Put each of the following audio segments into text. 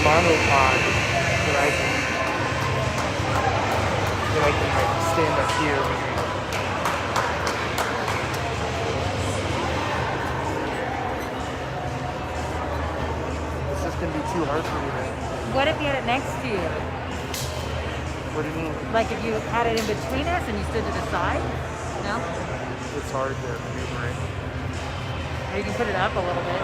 monopod that I can like stand up here maybe. just going to be too hard for me to... What if you had it next to you? What do you mean? Like if you had it in between us and you stood to the side? No? It's hard to maneuver it. Or you can put it up a little bit.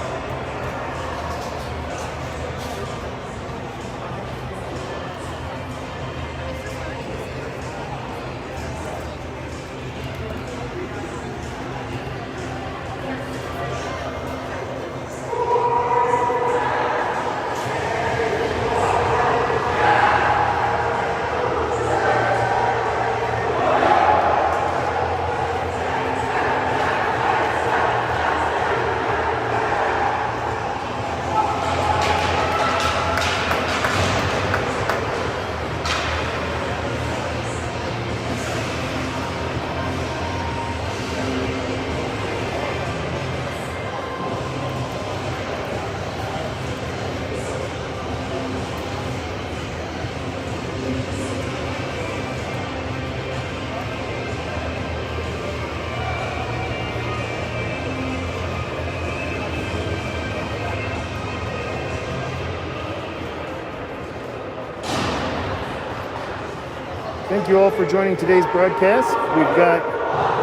Thank you all for joining today's broadcast. We've got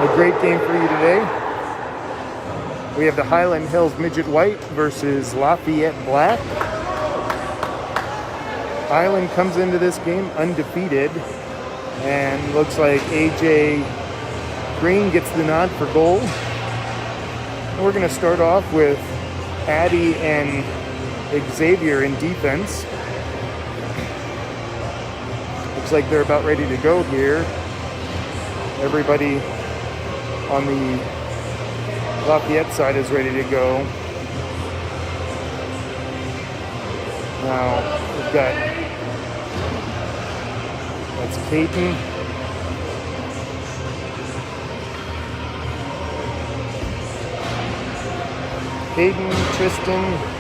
a great game for you today. We have the Highland Hills Midget White versus Lafayette Black. Highland comes into this game undefeated, and looks like AJ Green gets the nod for goal. And we're going to start off with Addie and Xavier in defense. Looks like they're about ready to go here. Everybody on the Lafayette side is ready to go. Now we've got, that's Caden. Caden, Tristan.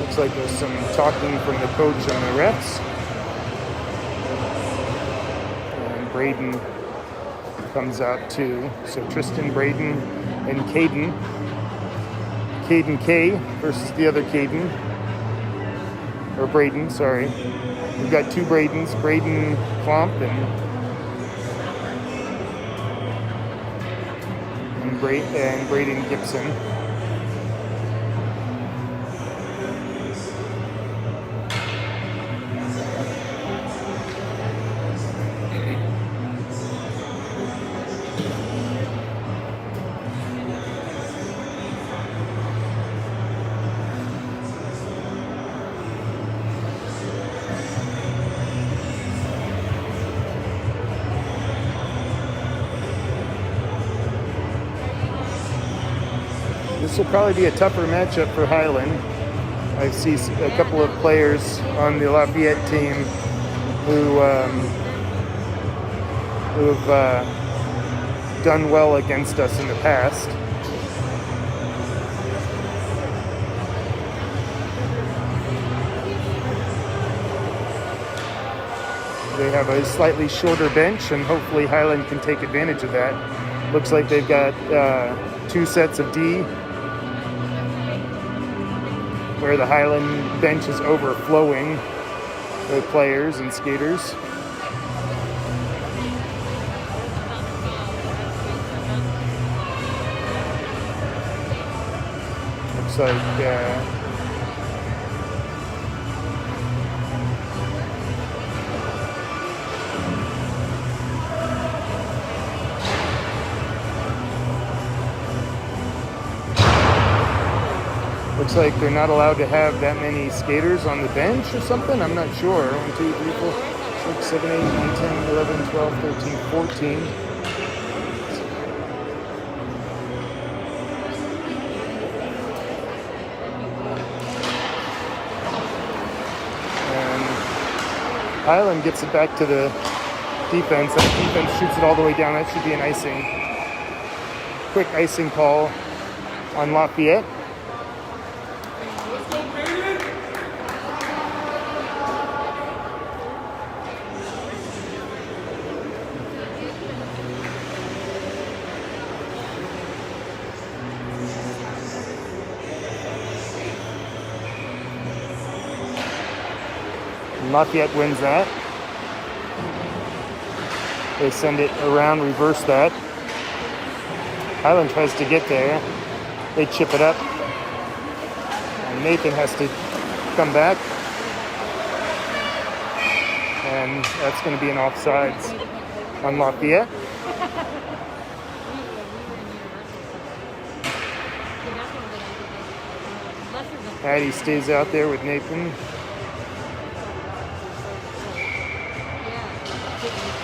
Looks like there's some talking from the coach and the refs. And Braden comes out too. So Tristan, Braden, and Caden. Caden K versus the other Caden. Or Braden, sorry. We've got two Bradens, Braden Klomp and Braden Gibson. This will probably be a tougher matchup for Hyland. I see a couple of players on the Lafayette team who have done well against us in the past. They have a slightly shorter bench, and hopefully Hyland can take advantage of that. Looks like they've got two sets of D, where the Hyland bench is overflowing with players and skaters. Looks like looks like they're not allowed to have that many skaters on the bench or something. I'm not sure. 1, 2, 3, 4, 6, 7, 8, 9, 10, 11, 12, 13, 14. And Hyland gets it back to the defense. That defense shoots it all the way down. That should be an icing. Quick icing call on Lafayette. Lafayette wins that. They send it around, reverse that. Hyland tries to get there. They chip it up. And Nathan has to come back. And that's going to be an offsides on Lafayette. Addie stays out there with Nathan.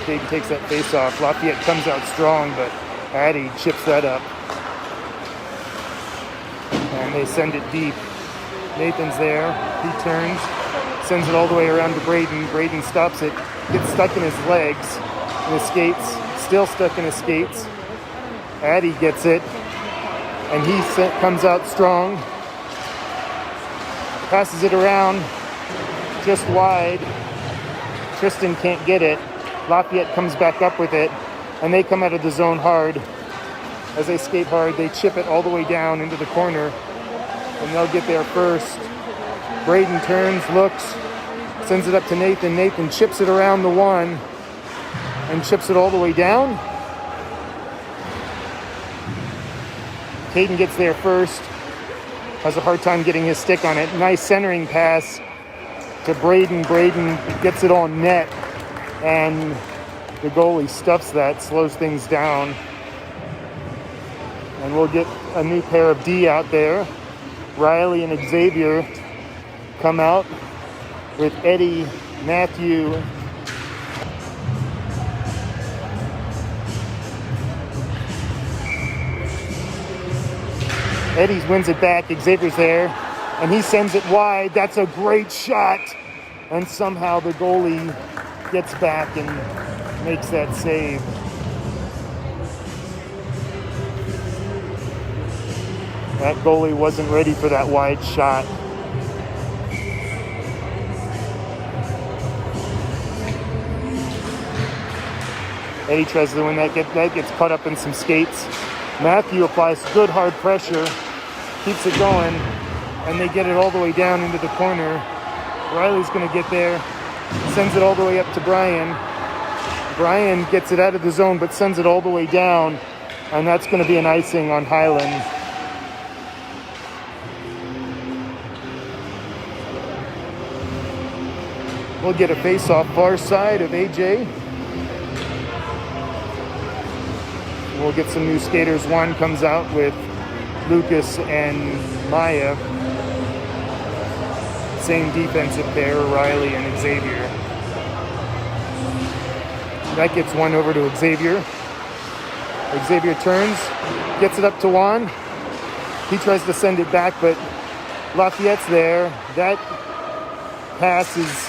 Caden takes that face off. Lafayette comes out strong, but Addie chips that up. And they send it deep. Nathan's there. He turns, sends it all the way around to Braden. Braden stops it, gets stuck in his legs, in his skates, still stuck in his skates. Addie gets it, and he comes out strong. Passes it around, just wide. Tristan can't get it. Lafayette comes back up with it, and they come out of the zone hard. As they skate hard, they chip it all the way down into the corner, and they'll get there first. Braden turns, looks, sends it up to Nathan. Nathan chips it around the one, and chips it all the way down. Caden gets there first. Has a hard time getting his stick on it. Nice centering pass to Braden. Braden gets it on net, and the goalie stuffs that, slows things down. And we'll get a new pair of D out there. Riley and Xavier come out with Eddie, Matthew, Eddie wins it back. Xavier's there, and he sends it wide. That's a great shot, and somehow the goalie gets back and makes that save. That goalie wasn't ready for that wide shot. Eddie tries to win that gets caught up in some skates. Matthew applies good hard pressure, keeps it going, and they get it all the way down into the corner. Riley's going to get there, sends it all the way up to Brian. Brian gets it out of the zone, but sends it all the way down, and that's going to be an icing on Hyland. We'll get a face-off far side of AJ. We'll get some new skaters. Juan comes out with Lucas and Maya. Same defensive pair, Riley and Xavier. That gets one over to Xavier. Xavier turns, gets it up to Juan. He tries to send it back, but Lafayette's there. That pass is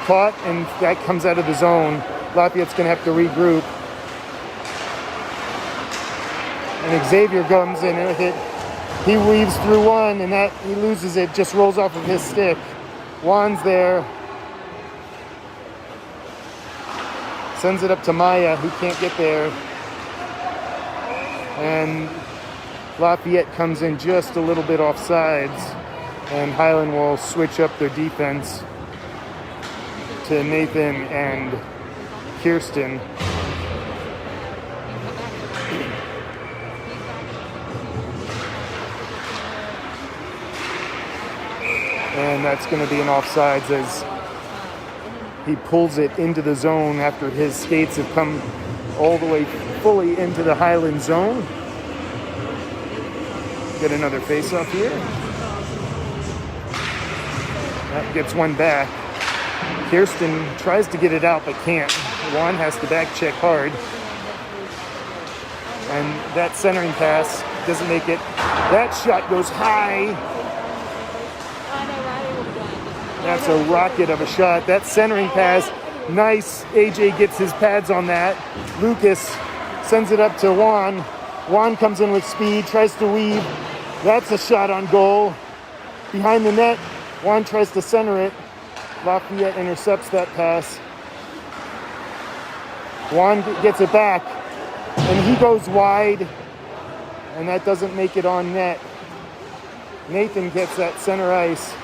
caught, and that comes out of the zone. Lafayette's going to have to regroup. And Xavier comes in with it. He weaves through one, and that he loses it, just rolls off of his stick. Juan's there. Sends it up to Maya, who can't get there. And Lafayette comes in just a little bit off sides, and Hyland will switch up their defense to Nathan and Kirsten. And that's going to be an offsides as he pulls it into the zone after his skates have come all the way fully into the Hyland zone. Get another face-off here. That gets one back. Kirsten tries to get it out but can't. Juan has to back check hard. And that centering pass doesn't make it. That shot goes high. That's a rocket of a shot. That centering pass, nice. AJ gets his pads on that. Lucas sends it up to Juan. Juan comes in with speed, tries to weave. That's a shot on goal. Behind the net, Juan tries to center it. Lafayette intercepts that pass. Juan gets it back, and he goes wide, and that doesn't make it on net. Nathan gets that center ice.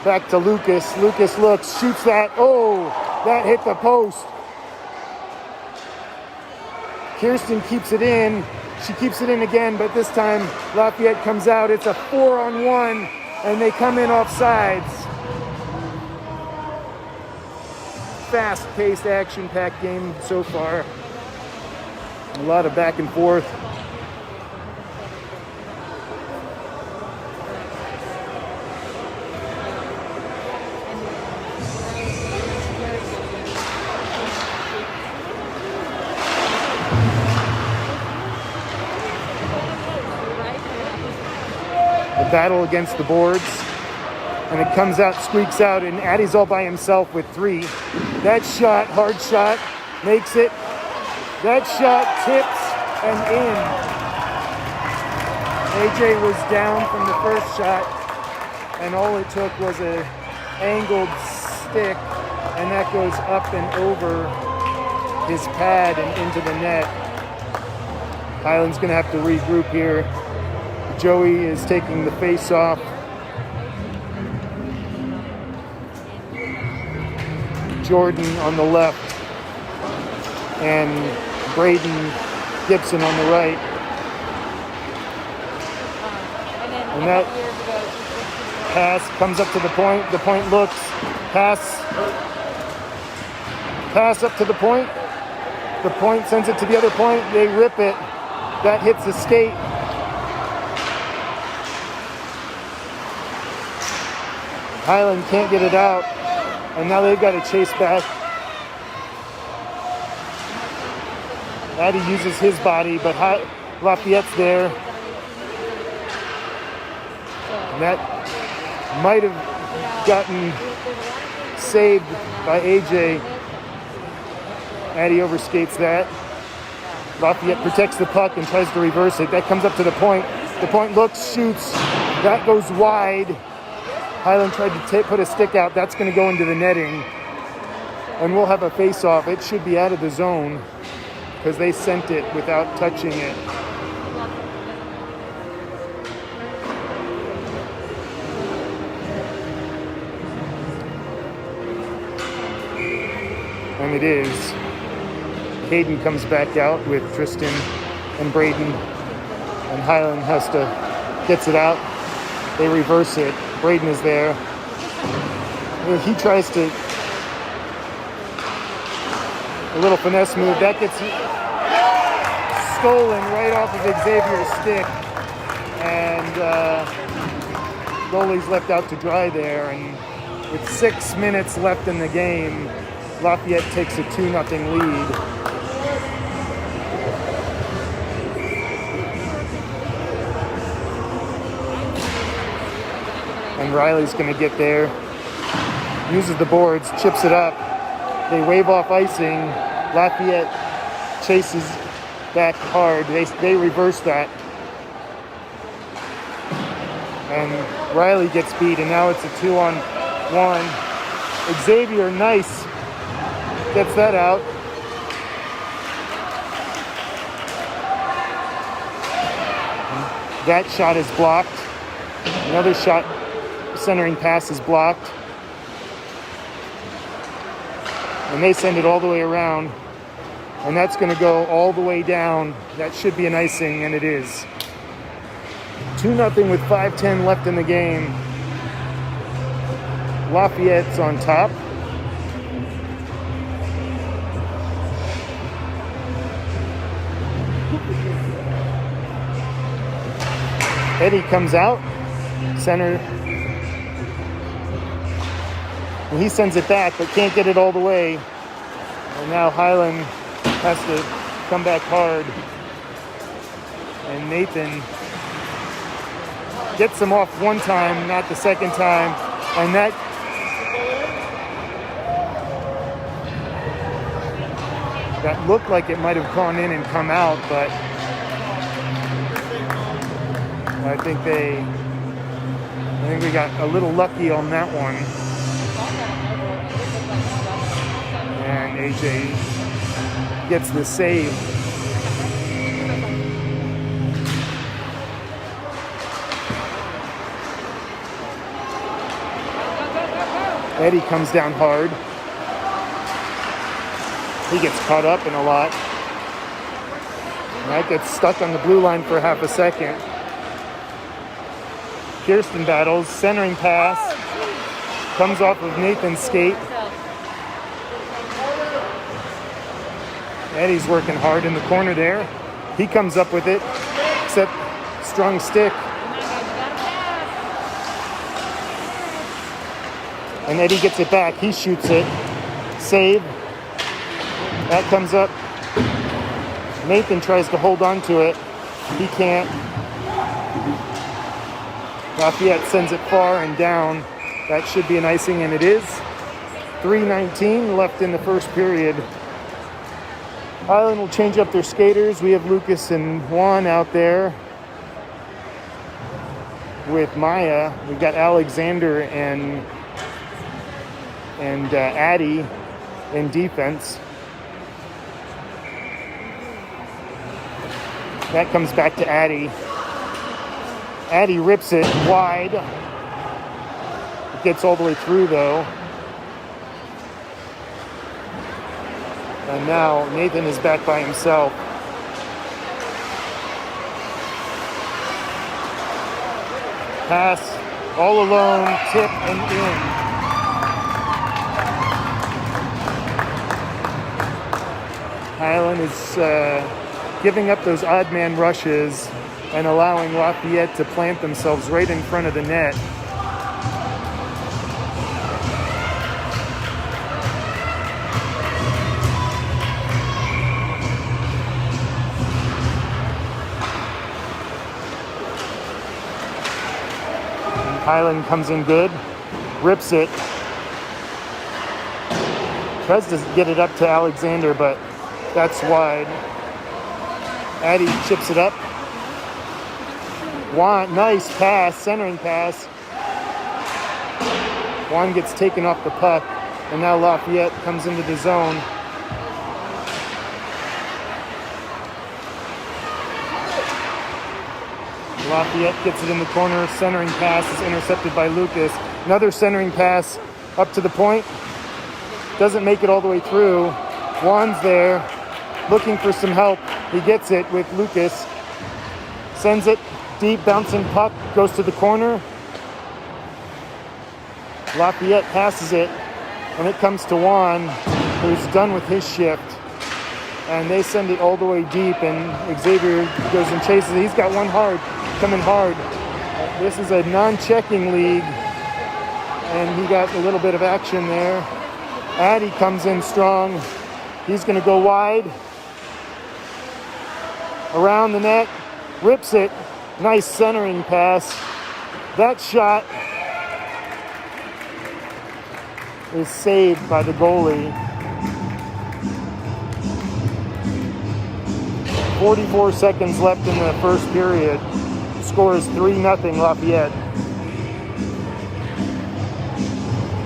Back to Lucas. Lucas looks, shoots that. Oh, that hit the post. Kirsten keeps it in. She keeps it in again, but this time Lafayette comes out. It's a 4-on-1, and they come in off sides. Fast-paced, action-packed game so far. A lot of back and forth. A battle against the boards, and it comes out, squeaks out, and Addie's all by himself with 3. That shot, hard shot, makes it. That shot tips and in. AJ was down from the first shot, and all it took was a angled stick, and that goes up and over his pad and into the net. Hyland's gonna have to regroup here. Joey is taking the face off. Jordan on the left, and Braden Gibson on the right. And that pass comes up to the point. The point looks, pass up to the point. The point sends it to the other point. They rip it. That hits the skate. Hyland can't get it out, and now they've got to chase back. Addie uses his body, but Lafayette's there. And that might have gotten saved by AJ. Addie overskates that. Lafayette protects the puck and tries to reverse it. That comes up to the point. The point looks, shoots. That goes wide. Hyland tried to put a stick out. That's going to go into the netting. And we'll have a face-off. It should be out of the zone because they sent it without touching it. And it is. Caden comes back out with Tristan and Braden. And Hyland gets it out. They reverse it. Braden is there. He tries to, a little finesse move. That gets stolen right off of Xavier's stick. And goalie's left out to dry there. And with 6 minutes left in the game, Lafayette takes a 2-0 lead. And Riley's going to get there, uses the boards, chips it up. They wave off icing. Lafayette chases back hard. They reverse that. And Riley gets beat, and now it's a 2-on-1. Xavier, nice, gets that out. That shot is blocked. Another shot, centering pass is blocked. And they send it all the way around. And that's going to go all the way down. That should be an icing, and it is. 2-0 with 5:10 left in the game. Lafayette's on top. Eddie comes out, center. And he sends it back, but can't get it all the way. And now Hyland has to come back hard. And Nathan gets him off one time, not the second time. And that looked like it might have gone in and come out, but I think we got a little lucky on that one. And AJ gets the save. Eddie comes down hard. He gets caught up in a lot. And that gets stuck on the blue line for half a second. Kirsten battles, centering pass. Comes off of Nathan's skate. Eddie's working hard in the corner there. He comes up with it, except strong stick. And Eddie gets it back. He shoots it. Save. That comes up. Nathan tries to hold on to it. He can't. Lafayette sends it far and down. That should be an icing, and it is. 3:19 left in the first period. Hyland will change up their skaters. We have Lucas and Juan out there with Maya. We've got Alexander and Addie in defense. That comes back to Addie. Addie rips it wide. It gets all the way through though. And now Nathan is back by himself. Pass, all alone, tip and in. Hyland is giving up those odd man rushes and allowing Lafayette to plant themselves right in front of the net. Hyland comes in good, rips it, tries to get it up to Alexander, but that's wide. Addie chips it up. Juan, nice pass, centering pass. Juan gets taken off the puck, and now Lafayette comes into the zone. Lafayette gets it in the corner. Centering pass is intercepted by Lucas. Another centering pass up to the point. Doesn't make it all the way through. Juan's there looking for some help. He gets it with Lucas. Sends it deep, bouncing puck. Goes to the corner. Lafayette passes it. And it comes to Juan, who's done with his shift. And they send it all the way deep. And Xavier goes and chases it. He's got one hard. Coming hard. This is a non-checking league, and he got a little bit of action there. Addie comes in strong. He's going to go wide. Around the net. Rips it. Nice centering pass. That shot is saved by the goalie. 44 seconds left in the first period. Score is 3-0 Lafayette.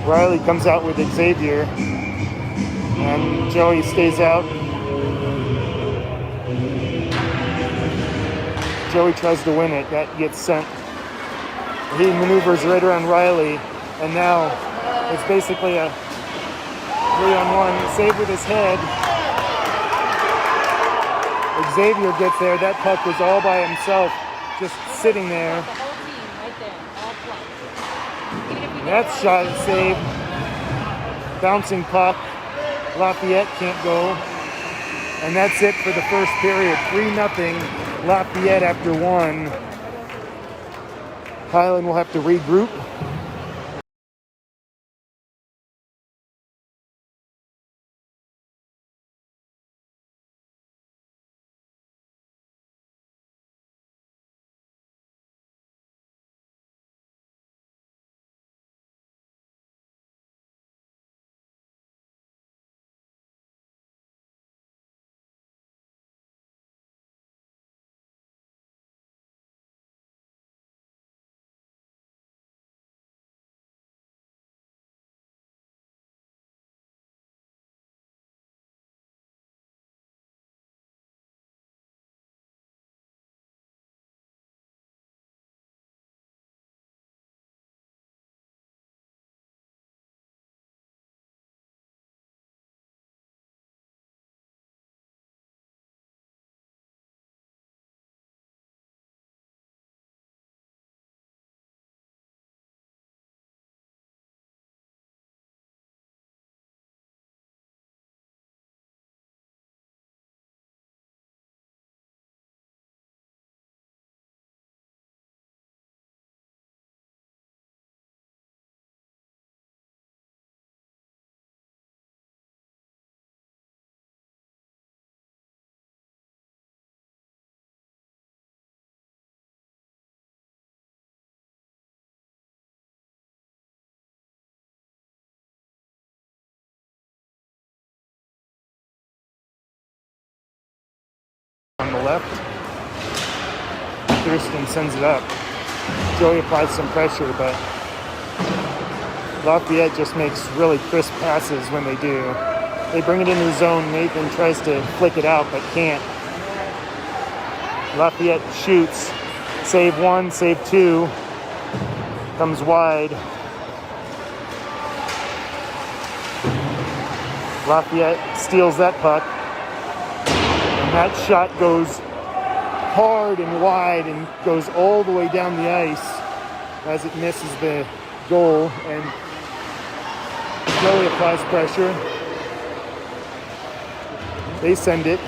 Riley comes out with Xavier, and Joey stays out. Joey tries to win it. That gets sent. He maneuvers right around Riley, and now it's basically a 3-on-1 save with his head. Xavier gets there. That puck was all by himself, just sitting there. The whole team right there, all plus. That shot is saved. Bouncing puck. Lafayette can't go. And that's it for the first period. 3-0 Lafayette after one. Hyland will have to regroup. left. Kirsten sends it up. Joey applies some pressure, but Lafayette just makes really crisp passes when they do. They bring it into the zone. Nathan tries to flick it out, but can't. Lafayette shoots. Save one, save two. Comes wide. Lafayette steals that puck. And that shot goes hard and wide and goes all the way down the ice as it misses the goal. And Joey applies pressure. They send it.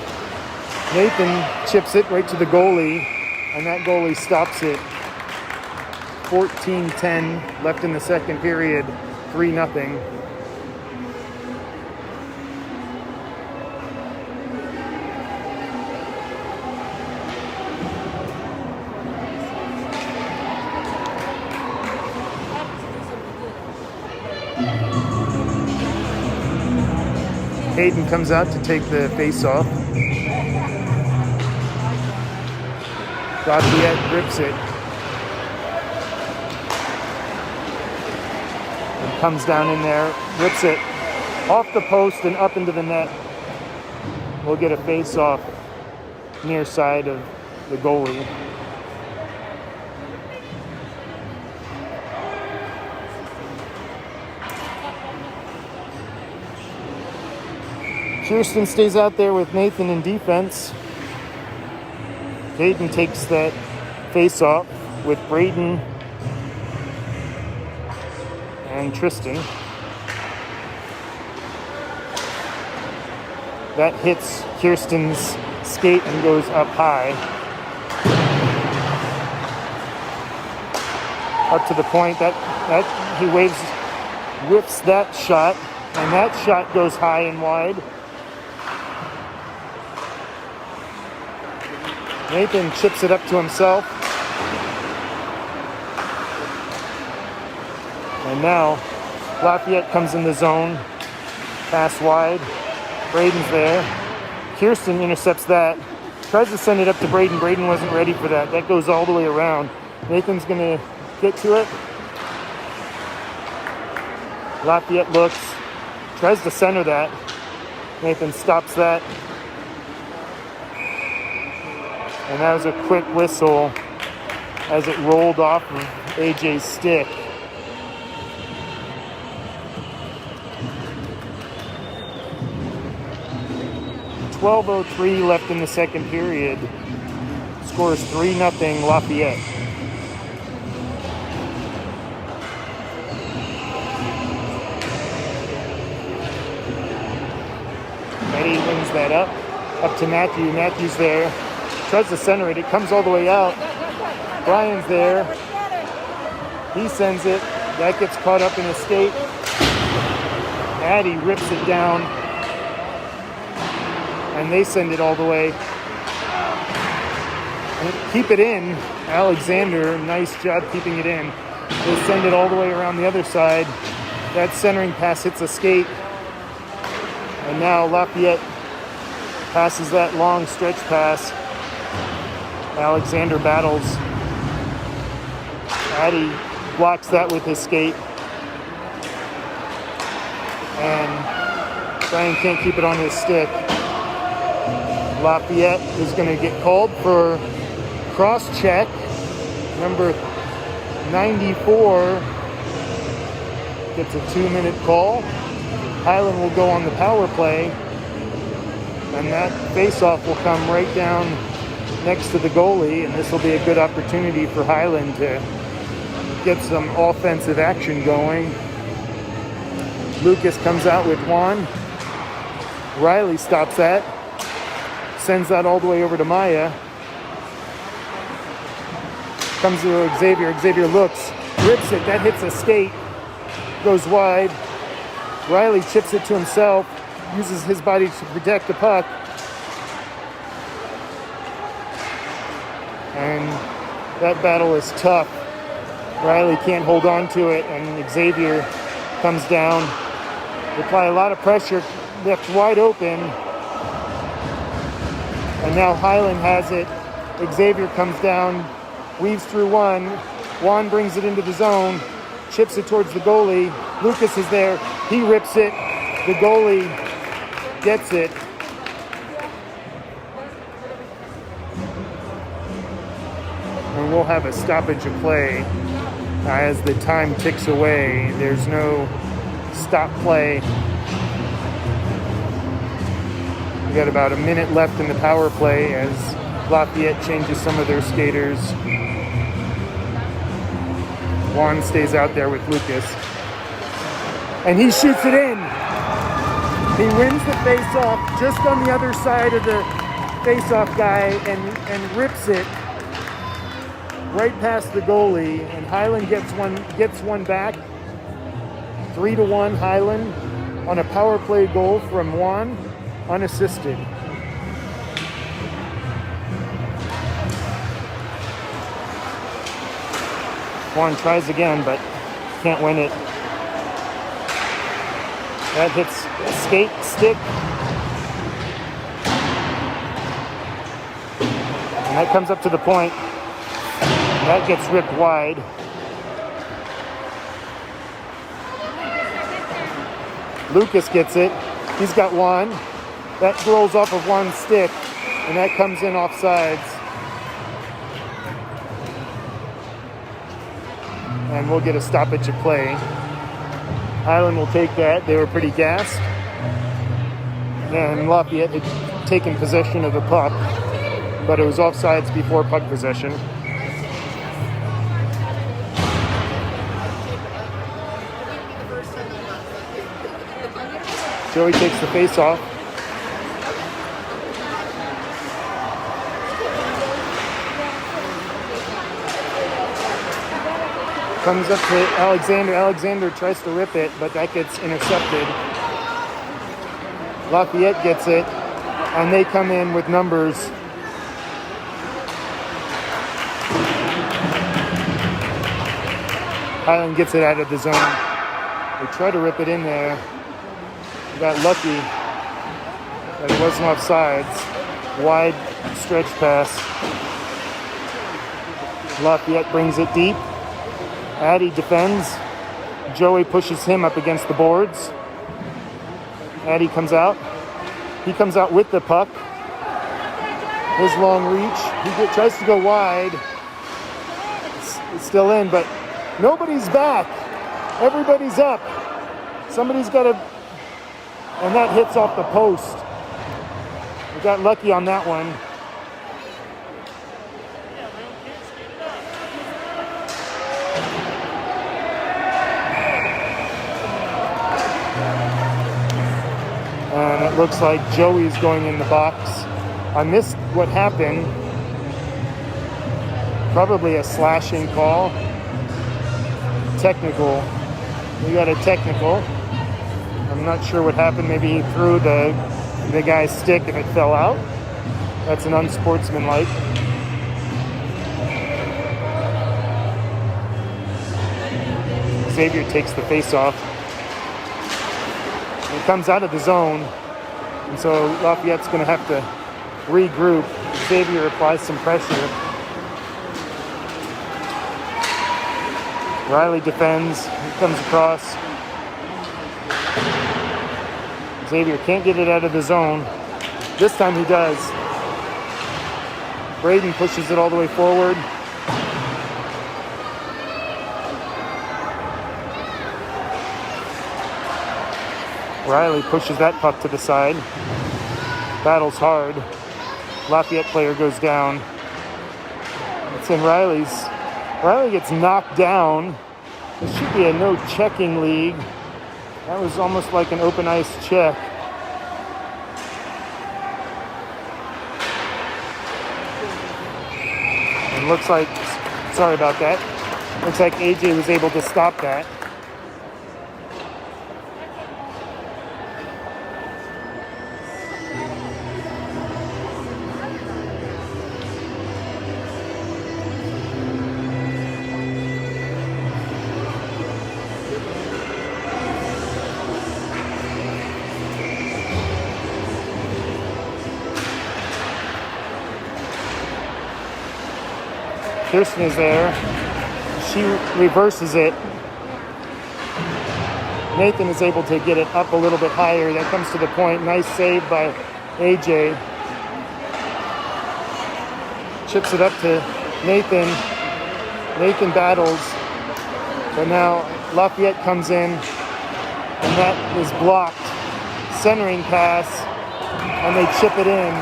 Nathan chips it right to the goalie, and that goalie stops it. 14-10 left in the second period, 3-0. Hayden comes out to take the face-off. Lafayette grips it. And comes down in there, rips it off the post and up into the net. We'll get a face-off near side of the goalie. Kirsten stays out there with Nathan in defense. Hayden takes that face-off with Braden and Tristan. That hits Kirsten's skate and goes up high. Up to the point that he whips that shot, and that shot goes high and wide. Nathan chips it up to himself. And now Lafayette comes in the zone. Pass wide. Braden's there. Kirsten intercepts that. Tries to send it up to Braden. Braden wasn't ready for that. That goes all the way around. Nathan's going to get to it. Lafayette looks. Tries to center that. Nathan stops that. And that was a quick whistle as it rolled off of AJ's stick. .12:03 left in the second period. Scores 3-0 Lafayette. Eddie wins that up to Matthew. Matthew's there. Tries to center it. It comes all the way out. Brian's there. He sends it. That gets caught up in a skate. Addie rips it down. And they send it all the way. And keep it in. Alexander, nice job keeping it in. They send it all the way around the other side. That centering pass hits a skate. And now Lafayette passes that long stretch pass. Alexander battles. Addie blocks that with his skate. And Brian can't keep it on his stick. Lafayette is going to get called for cross-check. Number 94 gets a 2-minute call. Hyland will go on the power play. And that face-off will come right down next to the goalie, and this will be a good opportunity for Hyland to get some offensive action going. Lucas comes out with one. Riley stops that. Sends that all the way over to Maya. Comes to Xavier. Xavier looks, rips it. That hits a skate. Goes wide. Riley chips it to himself. Uses his body to protect the puck. And that battle is tough. Riley can't hold on to it, and Xavier comes down. They apply a lot of pressure, left wide open. And now Hyland has it. Xavier comes down, weaves through one. Juan brings it into the zone, chips it towards the goalie. Lucas is there. He rips it. The goalie gets it. And we'll have a stoppage of play as the time ticks away. There's no stop play. We got about a minute left in the power play as Lafayette changes some of their skaters. Juan stays out there with Lucas. And he shoots it in. He wins the face-off just on the other side of the face-off guy and rips it right past the goalie. And Hyland gets one back. 3-1 Hyland on a power play goal from Juan, unassisted. Juan tries again, but can't win it. That hits skate, stick. And that comes up to the point. And that gets ripped wide. Lucas gets it. He's got one. That rolls off of one stick, and that comes in offsides. And we'll get a stoppage of play. Hyland will take that. They were pretty gassed. And Lafayette had taken possession of the puck, but it was offsides before puck possession. Joey takes the face off. Comes up to Alexander. Alexander tries to rip it, but that gets intercepted. Lafayette gets it, and they come in with numbers. Hyland gets it out of the zone. They try to rip it in there. They got lucky that it wasn't offsides. Wide stretch pass. Lafayette brings it deep. Addy defends. Joey pushes him up against the boards. Addy comes out. He comes out with the puck. His long reach. He tries to go wide. It's still in, but nobody's back. Everybody's up. Somebody's got to... And that hits off the post. We got lucky on that one. And it looks like Joey's going in the box. I missed what happened. Probably a slashing call. Technical. We got a technical. I'm not sure what happened. Maybe he threw the guy's stick and it fell out. That's an unsportsmanlike. Xavier takes the face off. It comes out of the zone, and so Lafayette's going to have to regroup. Xavier applies some pressure. Riley defends. He comes across. Xavier can't get it out of the zone. This time he does. Braden pushes it all the way forward. Riley pushes that puck to the side. Battles hard. Lafayette player goes down. It's in Riley's. Riley gets knocked down. This should be a no checking league. That was almost like an open ice check. And looks like, sorry about that. Looks like AJ was able to stop that. Kirsten is there. She reverses it. Nathan is able to get it up a little bit higher. That comes to the point. Nice save by AJ. Chips it up to Nathan. Nathan battles. But now Lafayette comes in, and that is blocked. Centering pass, and they chip it in.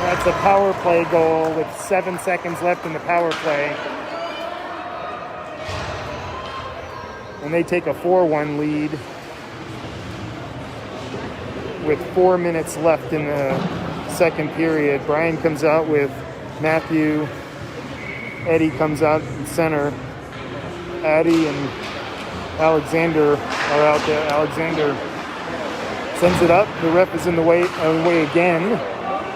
That's a power play goal with 7 seconds left in the power play. And they take a 4-1 lead with 4 minutes left in the second period. Brian comes out with Matthew. Eddie comes out in center. Addie and Alexander are out there. Alexander sends it up. The ref is in the way again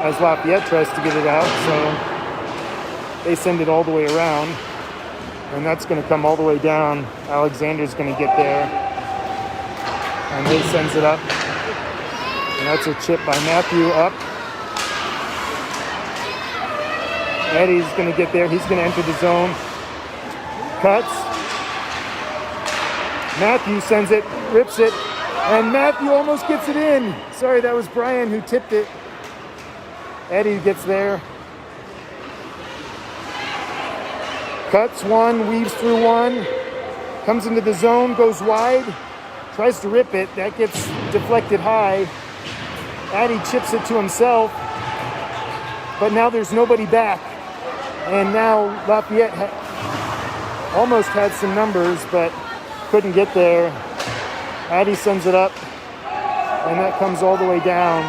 as Lafayette tries to get it out. So they send it all the way around. And that's going to come all the way down. Alexander's going to get there. And he sends it up. And that's a chip by Matthew up. Eddie's going to get there. He's going to enter the zone. Cuts. Matthew sends it, rips it, and Matthew almost gets it in. Sorry, that was Brian who tipped it. Eddie gets there. Cuts one, weaves through one, comes into the zone, goes wide, tries to rip it. That gets deflected high. Addie chips it to himself, but now there's nobody back. And now Lafayette almost had some numbers, but couldn't get there. Addie sends it up, and that comes all the way down.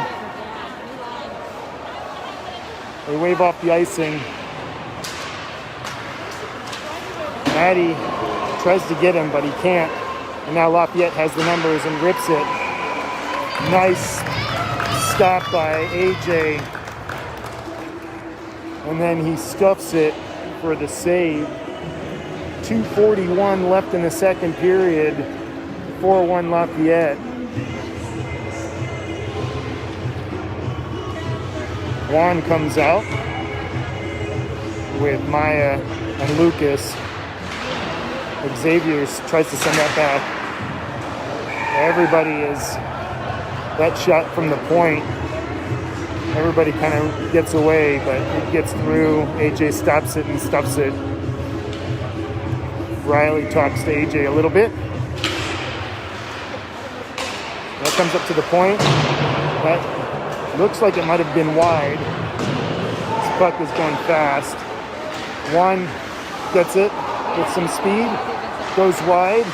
They wave off the icing. Addie tries to get him, but he can't. And now Lafayette has the numbers and rips it. Nice stop by AJ. And then he stuffs it for the save. 2:41 left in the second period. 4-1 Lafayette. Juan comes out with Maya and Lucas. Xavier tries to send that back. Everybody is, that shot from the point, everybody kind of gets away, but it gets through. AJ stops it and stuffs it. Riley talks to AJ a little bit. That comes up to the point. That looks like it might have been wide. This puck is going fast. Juan gets it with some speed, goes wide,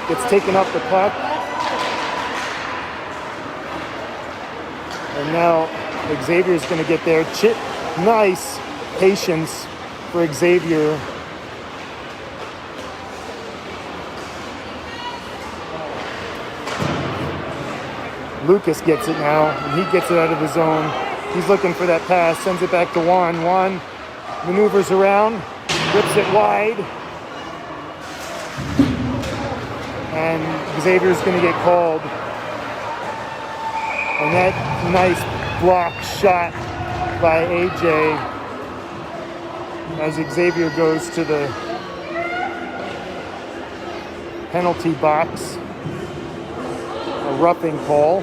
gets taken off the puck. And now Xavier's going to get there. Chip, nice patience for Xavier. Lucas gets it now, and he gets it out of the zone. He's looking for that pass, sends it back to Juan. Juan maneuvers around, rips it wide. And Xavier's going to get called. And that nice block shot by AJ as Xavier goes to the penalty box. A roughing call.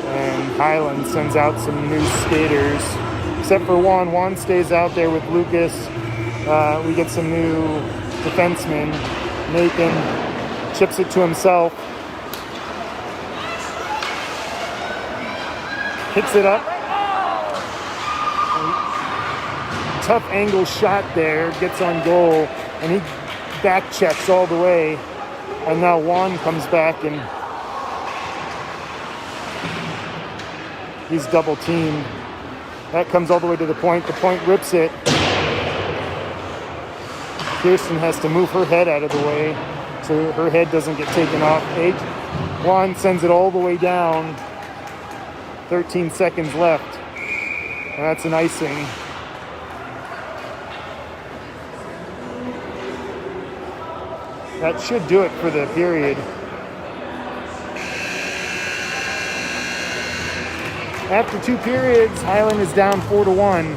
And Hyland sends out some new skaters. Except for Juan. Juan stays out there with Lucas. We get some new defensemen. Nathan chips it to himself. Hits it up. Tough angle shot there. Gets on goal. And he back checks all the way. And now Juan comes back and he's double teamed. That comes all the way to the point. The point rips it. Kirsten has to move her head out of the way so her head doesn't get taken off. Juan sends it all the way down. 13 seconds left. And that's an icing. That should do it for the period. After 2 periods, Hyland is down 4-1.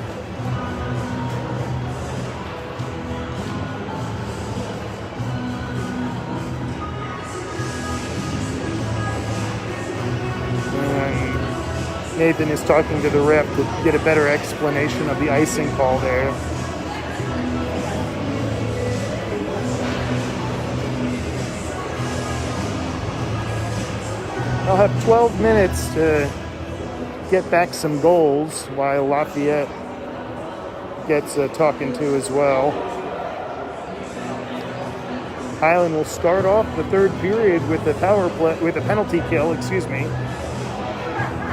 And Nathan is talking to the ref to get a better explanation of the icing call there. They'll have 12 minutes to get back some goals while Lafayette gets talking to as well. Hyland will start off the third period with a penalty kill,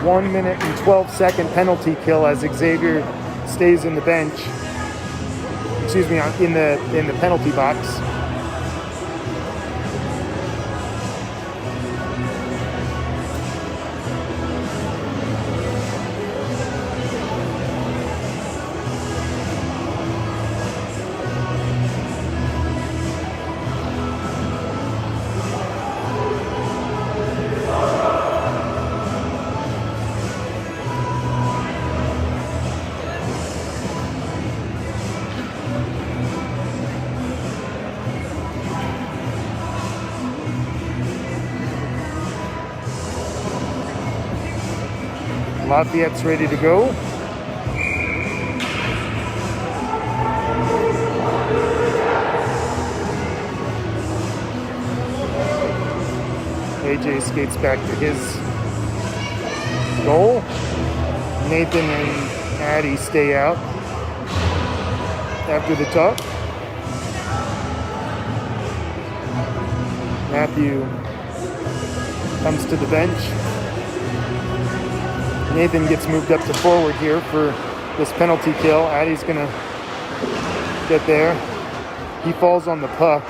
1 minute and 12-second penalty kill as Xavier stays in the bench. In the penalty box. Lafayette's ready to go. AJ skates back to his goal. Nathan and Addie stay out after the talk. Matthew comes to the bench. Nathan gets moved up to forward here for this penalty kill. Addie's gonna get there. He falls on the puck.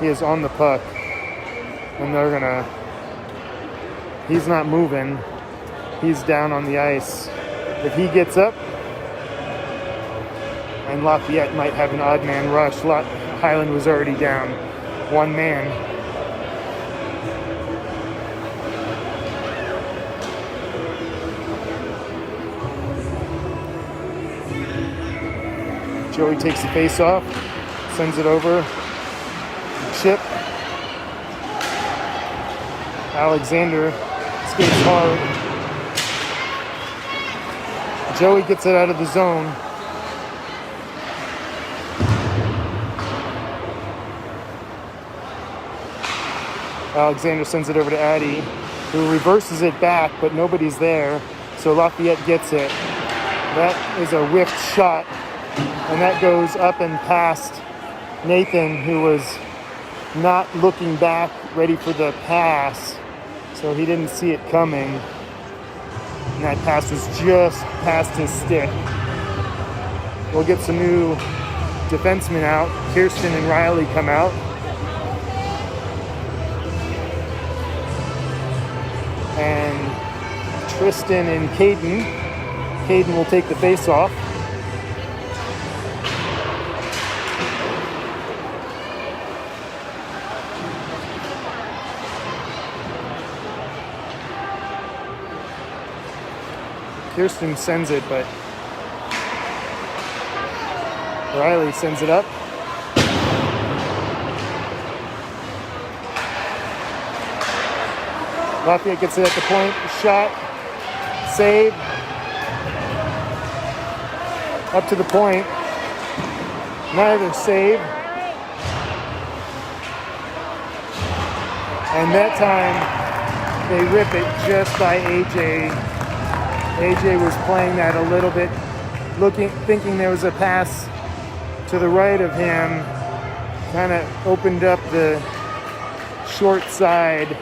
He is on the puck. And he's not moving. He's down on the ice. If he gets up, and Lafayette might have an odd man rush. Hyland was already down 1 man. Joey takes the face off, sends it over. Chip. Alexander skates hard. Joey gets it out of the zone. Alexander sends it over to Addie, who reverses it back, but nobody's there. So Lafayette gets it. That is a whiffed shot. And that goes up and past Nathan, who was not looking back, ready for the pass. So he didn't see it coming. And that pass was just past his stick. We'll get some new defensemen out. Kirsten and Riley come out. And Tristan and Caden. Caden will take the face off. Kirsten sends it, but Riley sends it up. Lafayette gets it at the point. Shot. Save. Up to the point. Neither save. And that time, they rip it just by AJ. AJ was playing that a little bit, thinking there was a pass to the right of him. Kind of opened up the short side,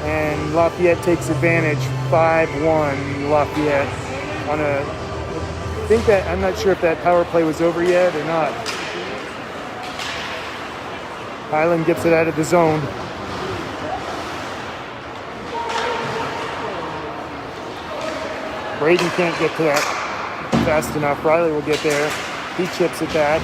and Lafayette takes advantage. 5-1 Lafayette on I'm not sure if that power play was over yet or not. Hyland gets it out of the zone. Braden can't get to that fast enough. Riley will get there. He chips it back.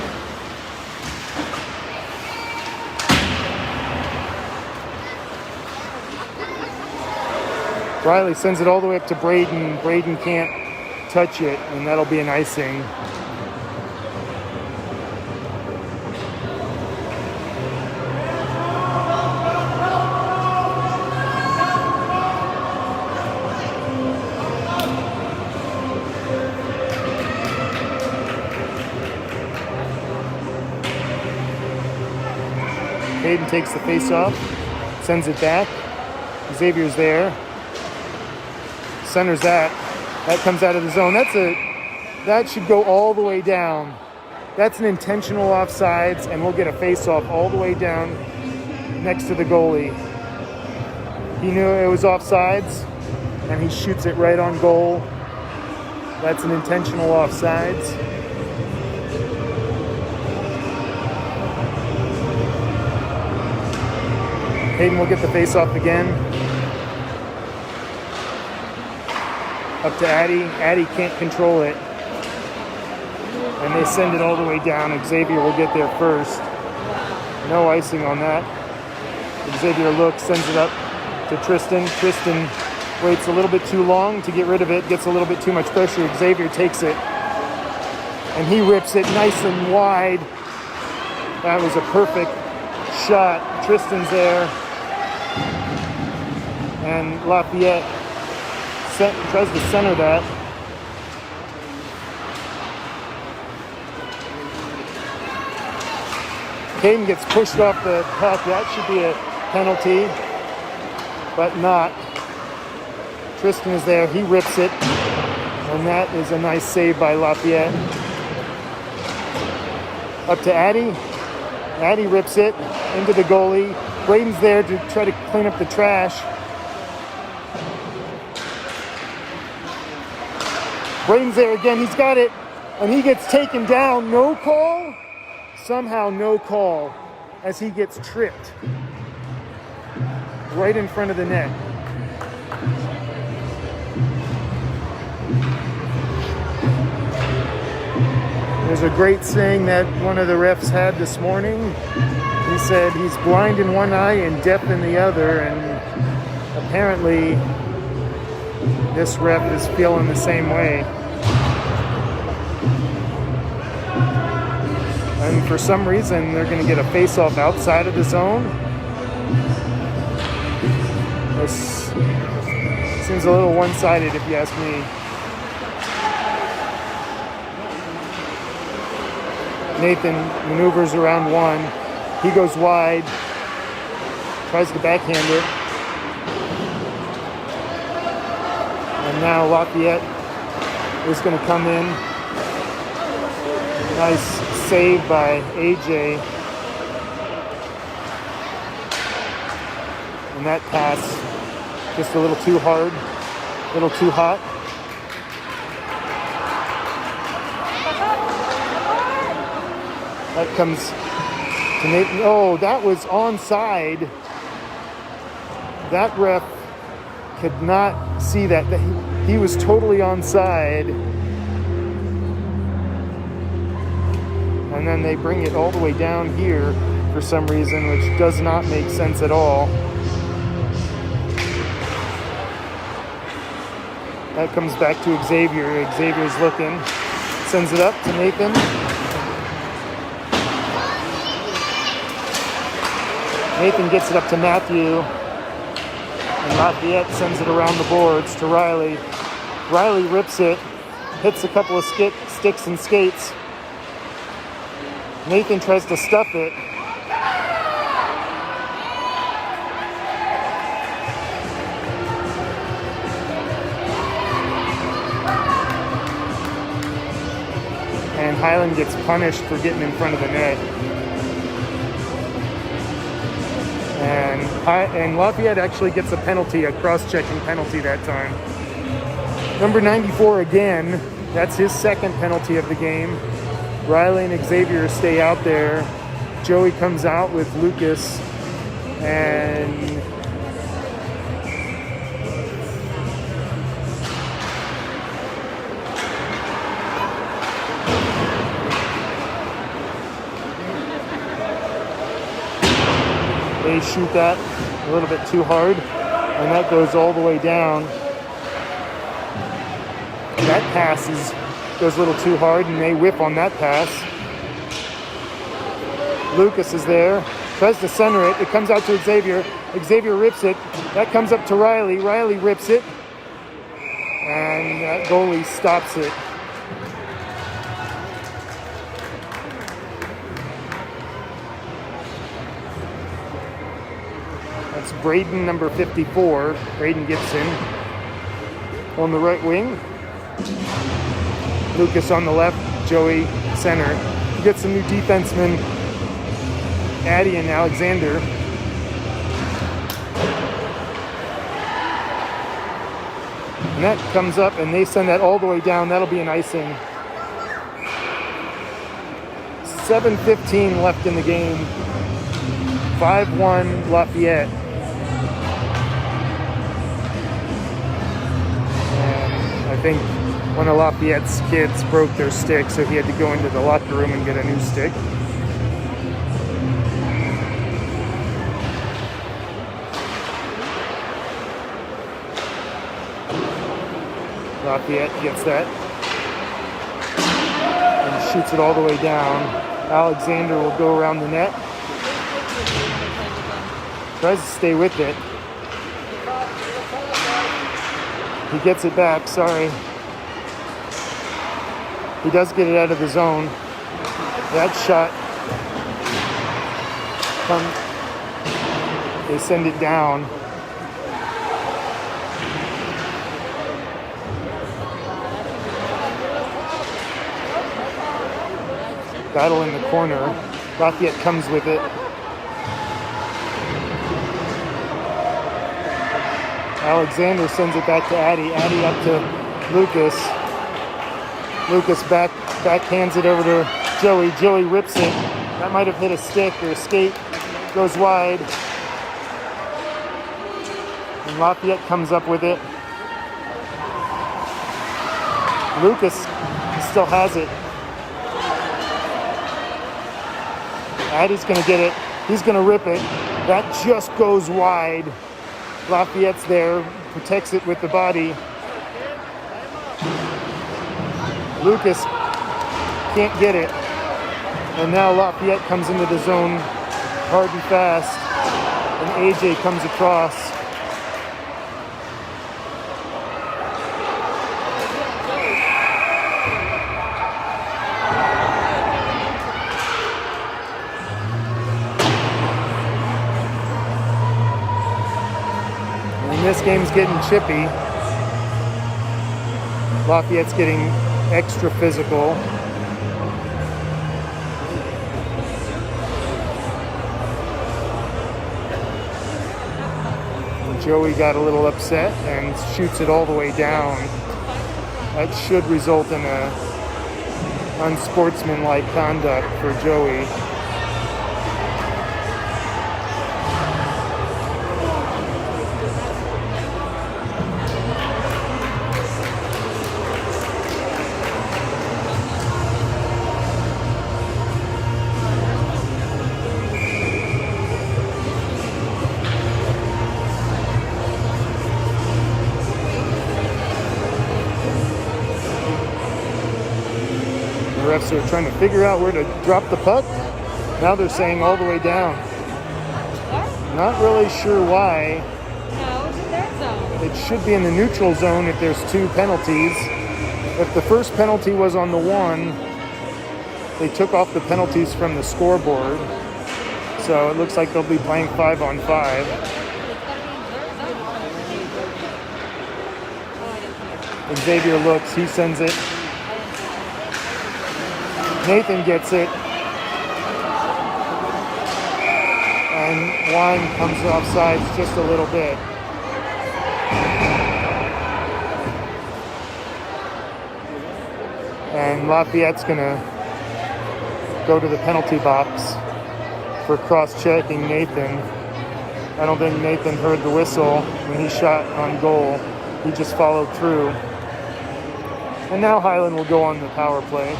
Riley sends it all the way up to Braden. Braden can't touch it, and that'll be an icing. Hayden takes the face off, sends it back. Xavier's there. Centers that. That comes out of the zone. That should go all the way down. That's an intentional offsides, and we'll get a face-off all the way down next to the goalie. He knew it was offsides, and he shoots it right on goal. That's an intentional offsides. Hayden will get the face-off again. Up to Addy. Addy can't control it. And they send it all the way down. Xavier will get there first. No icing on that. Xavier looks, sends it up to Tristan. Tristan waits a little bit too long to get rid of it. Gets a little bit too much pressure. Xavier takes it. And he rips it nice and wide. That was a perfect shot. Tristan's there. And Lafayette tries to center that. Caden gets pushed off the puck. That should be a penalty, but not. Tristan is there. He rips it, and that is a nice save by Lafayette. Up to Addy. Addy rips it into the goalie. Braden's there to try to clean up the trash. Braden's there again. He's got it, and he gets taken down. No call? Somehow no call as he gets tripped right in front of the net. There's a great saying that one of the refs had this morning. He said he's blind in one eye and deaf in the other, and apparently this ref is feeling the same way. And for some reason, they're going to get a face-off outside of the zone. This seems a little one-sided, if you ask me. Nathan maneuvers around one. He goes wide, tries to backhand it. And now Lafayette is going to come in. Nice save by AJ. And that pass, just a little too hard, a little too hot. That comes to Nathan. Oh, that was onside. That ref could not see that. He was totally onside. And then they bring it all the way down here for some reason, which does not make sense at all. That comes back to Xavier. Xavier's looking. Sends it up to Nathan. Nathan gets it up to Matthew. And Lafayette sends it around the boards to Riley. Riley rips it. Hits a couple of sticks and skates. Nathan tries to stuff it. And Hyland gets punished for getting in front of the net. And Lafayette actually gets a penalty, a cross-checking penalty that time. Number 94 again. That's his second penalty of the game. Riley and Xavier stay out there. Joey comes out with Lucas, and they shoot that a little bit too hard. And that goes all the way down. That pass goes a little too hard, and they whip on that pass. Lucas is there, tries to center it. It comes out to Xavier. Xavier rips it. That comes up to Riley. Riley rips it. And that goalie stops it. That's Braden, number 54, Braden Gibson, on the right wing. Lucas on the left, Joey center. You get some new defensemen, Addie and Alexander. And that comes up, and they send that all the way down. That'll be an icing. 7:15 left in the game. 5-1 Lafayette. And I think one of Lafayette's kids broke their stick, so he had to go into the locker room and get a new stick. Lafayette gets that and shoots it all the way down. Alexander will go around the net. Tries to stay with it. He gets it back, sorry. He does get it out of the zone. That shot, they send it down. Battle in the corner. Lafayette comes with it. Alexander sends it back to Addie. Addie up to Lucas. Lucas backhands it over to Joey. Joey rips it. That might have hit a stick or a skate. Goes wide. And Lafayette comes up with it. Lucas still has it. Addie's going to get it. He's going to rip it. That just goes wide. Lafayette's there, protects it with the body. Lucas can't get it. And now Lafayette comes into the zone hard and fast. And AJ comes across. This game's getting chippy. Lafayette's getting extra physical. And Joey got a little upset and shoots it all the way down. That should result in a unsportsmanlike conduct for Joey. Refs are trying to figure out where to drop the puck. Now they're saying all the way down. Not really sure why. No, it's in their zone. It should be in the neutral zone if there's two penalties. If the first penalty was on the one, they took off the penalties from the scoreboard. So it looks like they'll be playing 5-on-5. Xavier looks, he sends it. Nathan gets it. And Wine comes offsides just a little bit. And Lafayette's going to go to the penalty box for cross-checking Nathan. I don't think Nathan heard the whistle when he shot on goal. He just followed through. And now Hyland will go on the power play.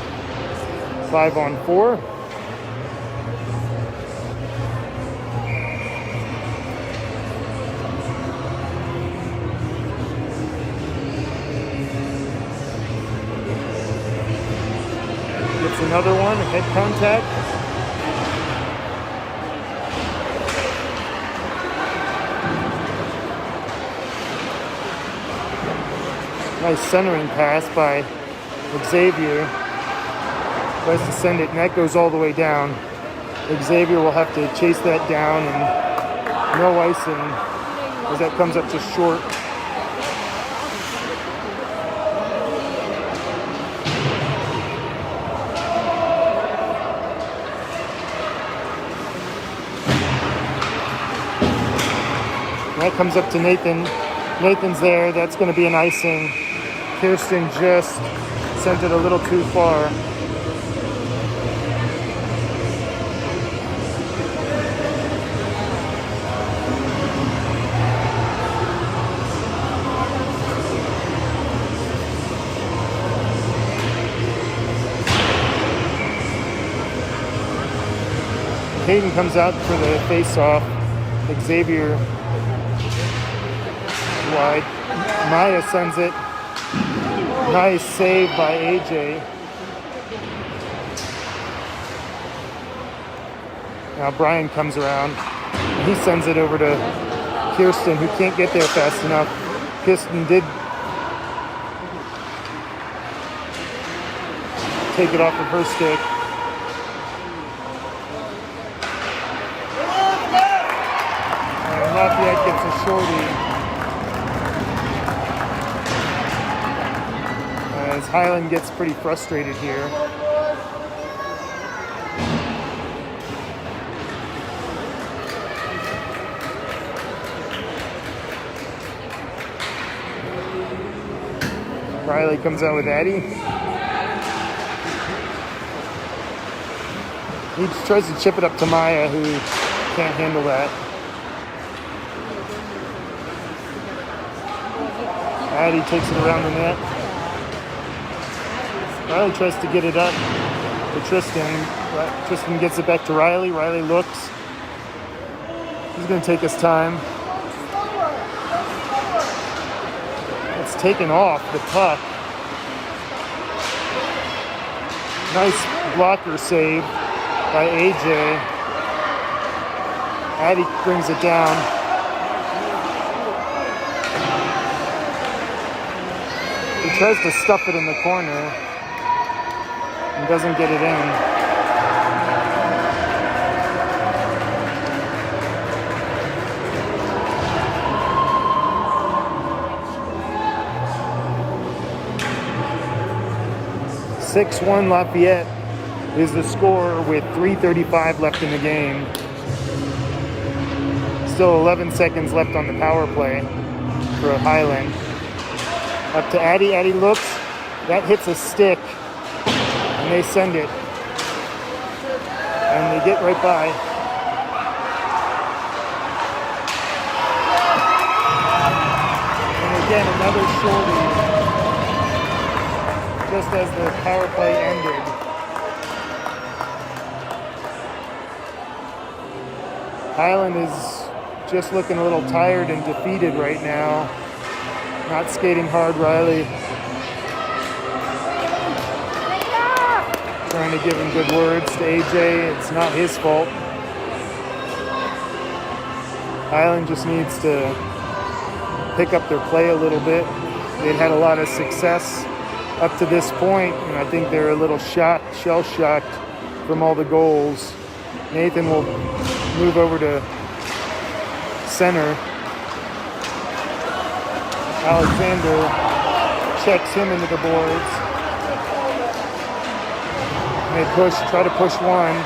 5-on-4. another one, head contact. Nice centering pass by Xavier. Tries to send it, and that goes all the way down. Xavier will have to chase that down, and no icing as that comes up just short. And that comes up to Nathan. Nathan's there. That's going to be an icing. Kirsten just sent it a little too far. Hayden comes out for the face-off. Xavier wide. Maya sends it. Nice save by AJ. Now Brian comes around. He sends it over to Kirsten, who can't get there fast enough. Kirsten did take it off of her stick. And Lafayette gets a shorty. As Hyland gets pretty frustrated here. Riley comes out with Addie. He tries to chip it up to Maya, who can't handle that. Addie takes it around the net. Riley tries to get it up to Tristan. Tristan gets it back to Riley. Riley looks. He's going to take his time. It's taken off the puck. Nice blocker save by AJ. Addie brings it down. He tries to stuff it in the corner. And doesn't get it in. (6-1) Lafayette is the score with 3:35 left in the game. Still 11 seconds left on the power play for Hyland. Up to Addie. Addie looks. That hits a stick. And they send it. And they get right by. And again, another shorty. Just as the power play ended. Hyland is just looking a little tired and defeated right now. Not skating hard, Riley. Trying to give him good words to AJ. It's not his fault. Hyland just needs to pick up their play a little bit. They've had a lot of success up to this point, and I think they're a little shell-shocked from all the goals. Nathan will move over to center. Alexander checks him into the boards. They try to push one.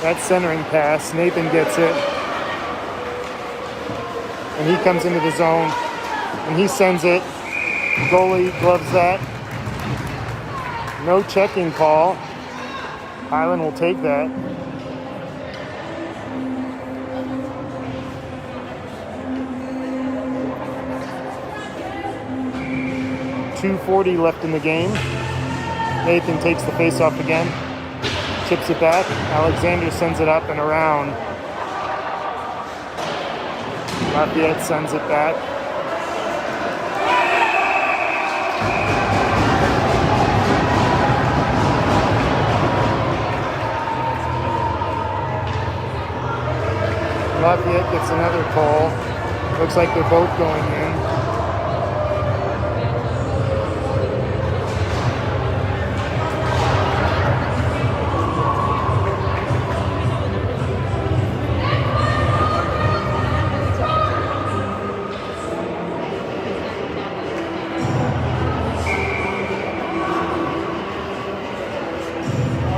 That centering pass, Nathan gets it. And he comes into the zone, and he sends it. Goalie gloves that. No checking call. Hyland will take that. .240 left in the game. Nathan takes the face-off again. Chips it back. Alexander sends it up and around. Lafayette sends it back. Lafayette gets another call. Looks like they're both going in.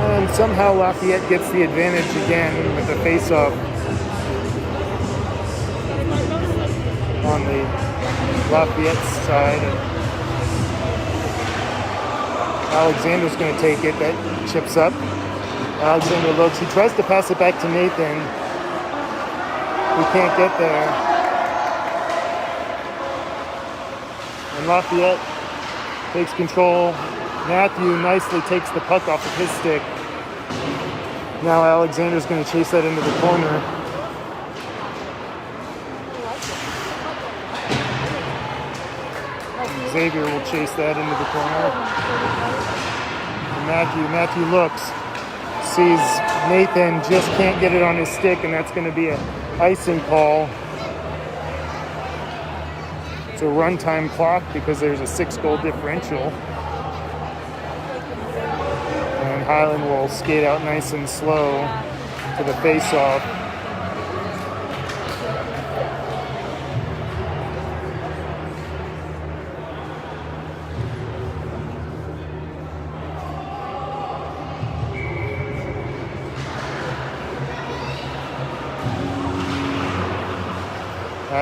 And somehow Lafayette gets the advantage again with the face-off on the Lafayette side. Alexander's going to take it. That chips up. Alexander looks. He tries to pass it back to Nathan. He can't get there. And Lafayette takes control. Matthew nicely takes the puck off of his stick. Now Alexander's going to chase that into the corner. Xavier will chase that into the corner. And Matthew looks, sees Nathan, just can't get it on his stick, and that's going to be an icing call. It's a runtime clock because there's a 6-goal differential. And Hyland will skate out nice and slow to the face-off.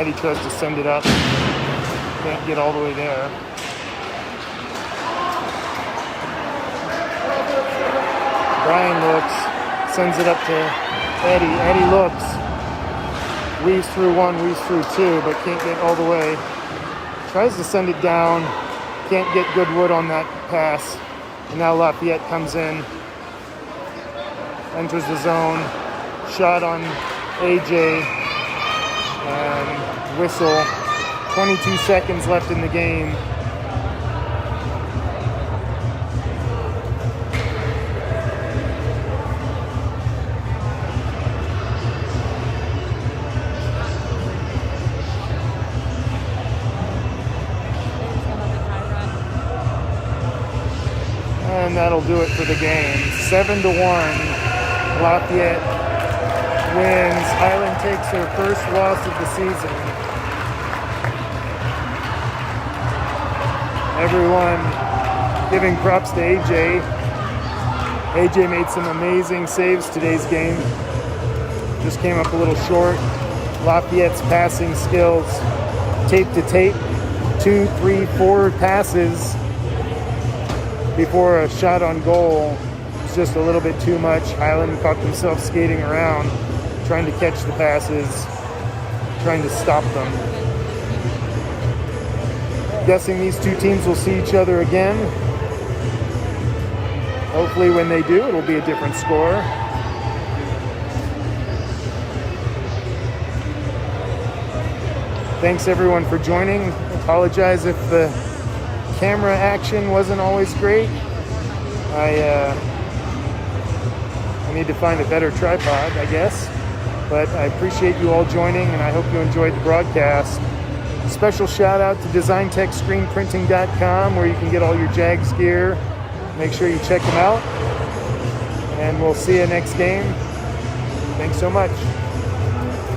He tries to send it up. Can't get all the way there. Brian looks, sends it up to Eddie. Eddie looks, weaves through one, weaves through two, but can't get all the way. Tries to send it down. Can't get good wood on that pass. And now Lafayette comes in. Enters the zone. Shot on AJ. And whistle. 22 seconds left in the game. And that'll do it for the game. 7-1. Lafayette wins. Hyland takes their first loss of the season. Everyone giving props to AJ. AJ made some amazing saves today's game. Just came up a little short. Lafayette's passing skills, tape to tape, 2, 3, 4 passes before a shot on goal. It's just a little bit too much. Hyland caught himself skating around, trying to catch the passes, trying to stop them. Guessing these two teams will see each other again. Hopefully when they do, it'll be a different score. Thanks everyone for joining. Apologize if the camera action wasn't always great. I need to find a better tripod, I guess. But I appreciate you all joining, and I hope you enjoyed the broadcast. Special shout out to DesignTechScreenPrinting.com, where you can get all your Jags gear. Make sure you check them out. And we'll see you next game. Thanks so much.